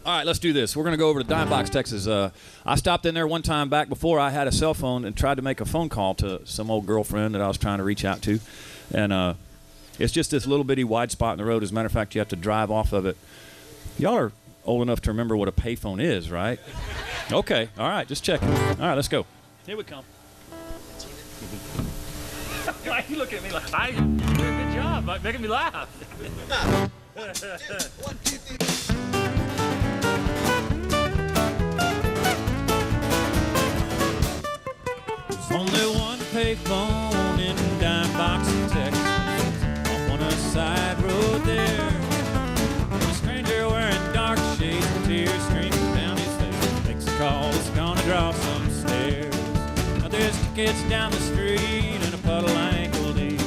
All right, let's do this. We're going to go over to Dimebox, Texas. I stopped in there one time back before I had a cell phone and tried to make a phone call to some old girlfriend that I was trying to reach out to. And it's just this little bitty wide spot in the road. As a matter of fact, you have to drive off of it. Y'all are old enough to remember what a payphone is, right? Okay, all right, just checking. All right, let's go. Here we come. Why are you looking at me like, you did a good job making me laugh. 1, 2, 3. Only one payphone in Dimebox, Texas, off on a side road there. A stranger wearing dark shades with tears streaming down his face makes a call that's gonna draw some stares. Now there's tickets down the street and a puddle ankle deep,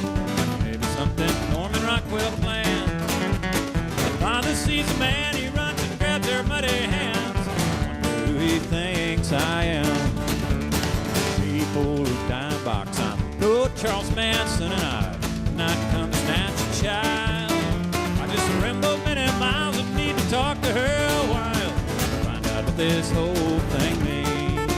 maybe something Norman Rockwell planned. The father sees a man, he runs and grabs their muddy hands. Wonder who he thinks I am. Dimebox, I'm no Charles Manson, and I've not come to snatch a child. I just rambled many miles and need to talk to her a while, find out what this whole thing means.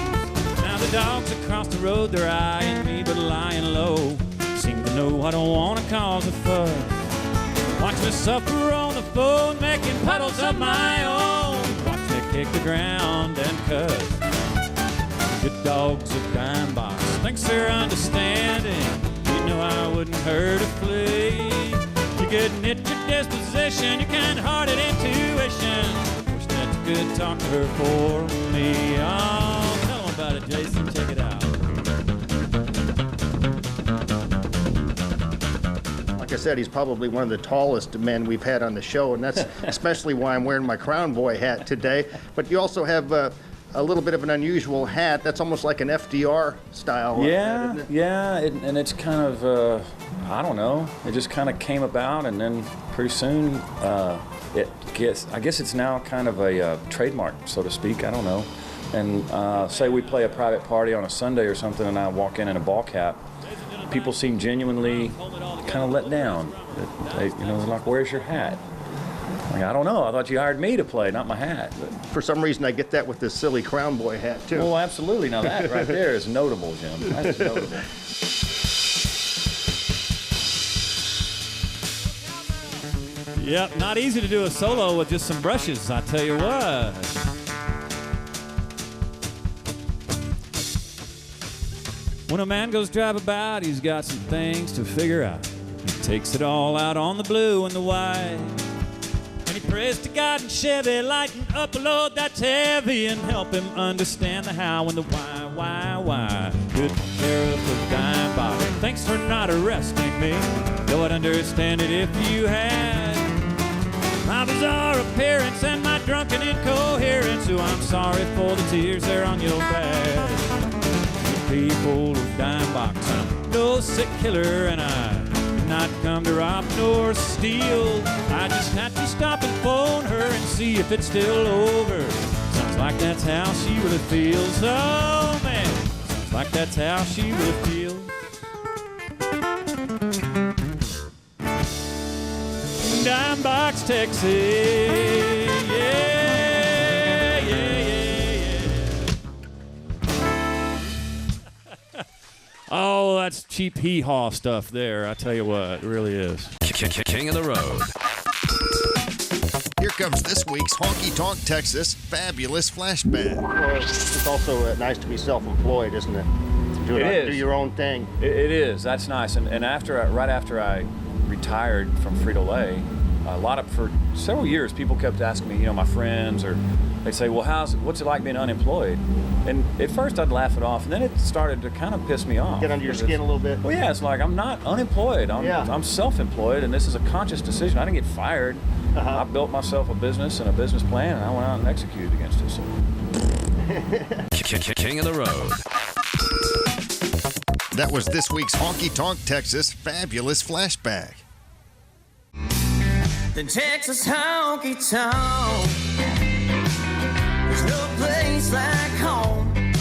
Now the dogs across the road, they're eyeing me but lying low, seem to know I don't want to cause a fuss. Watch me suffer on the phone, making puddles of my own. Watch me kick the ground and cuss. Good dogs of Dimebox thinks they're understanding. You know I wouldn't hurt a flea. You're good at your disposition, your kind-hearted intuition. Wish that you could talk to her for me. Oh, tell them about it, Jason. Check it out. Like I said, he's probably one of the tallest men we've had on the show, and that's especially why I'm wearing my Crown Boy hat today. But you also have a little bit of an unusual hat. That's almost like an FDR style. Yeah, isn't it? yeah, and it's kind of, I don't know, it just kind of came about, and then pretty soon, I guess it's now kind of a trademark, so to speak, I don't know. And say we play a private party on a Sunday or something, and I walk in a ball cap, people seem genuinely kind of let down. They're like, where's your hat? Like, I don't know. I thought you hired me to play, not my hat. But for some reason, I get that with this silly Crown Boy hat, too. Oh, absolutely. Now, that right there is notable, Jim. That's notable. Yep, not easy to do a solo with just some brushes, I tell you what. When a man goes drive about, he's got some things to figure out. He takes it all out on the blue and the white. Praise to God and Chevy, lighten up a load that's heavy and help him understand the how and the why. Good sheriff of Dimebox, thanks for not arresting me, though I'd understand it if you had. My bizarre appearance and my drunken incoherence, so I'm sorry for the tears there on your back. The people of Dimebox, I'm no sick killer and I not come to rob nor steal. I just have to stop and phone her and see if it's still over. Sounds like that's how she really feels. Oh man, sounds like that's how she really feels. Dimebox, Texas, yeah. Oh, that's cheap hee-haw stuff there. I tell you what, it really is. King of the road. Here comes this week's Honky Tonk Texas Fabulous Flashback. Well, it's also nice to be self-employed, isn't it? Do your own thing. It is. That's nice. And right after I retired from Frito-Lay, for several years, people kept asking me, my friends, or they'd say, well, what's it like being unemployed? And at first I'd laugh it off, and then it started to kind of piss me off. Get under your skin a little bit. Well, yeah, it's like I'm not unemployed. I'm self-employed, and this is a conscious decision. I didn't get fired. I built myself a business and a business plan, and I went out and executed against it. So. King of the road. That was this week's Honky Tonk Texas Fabulous Flashback. The Texas honky tonk. There's no place like home.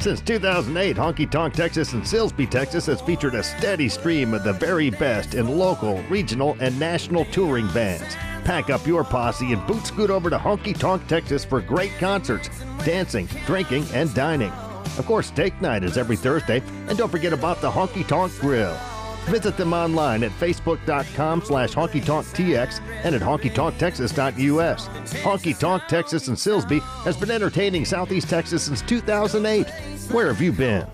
Since 2008, Honky Tonk Texas in Silsbee, Texas has featured a steady stream of the very best in local, regional, and national touring bands. Pack up your posse and boot scoot over to Honky Tonk Texas for great concerts, dancing, drinking, and dining. Of course, steak night is every Thursday, and don't forget about the Honky Tonk Grill. Visit them online at facebook.com/honkytonktx and at honkytonktexas.us. Honky Tonk Texas in Silsbee has been entertaining Southeast Texas since 2008. Where have you been?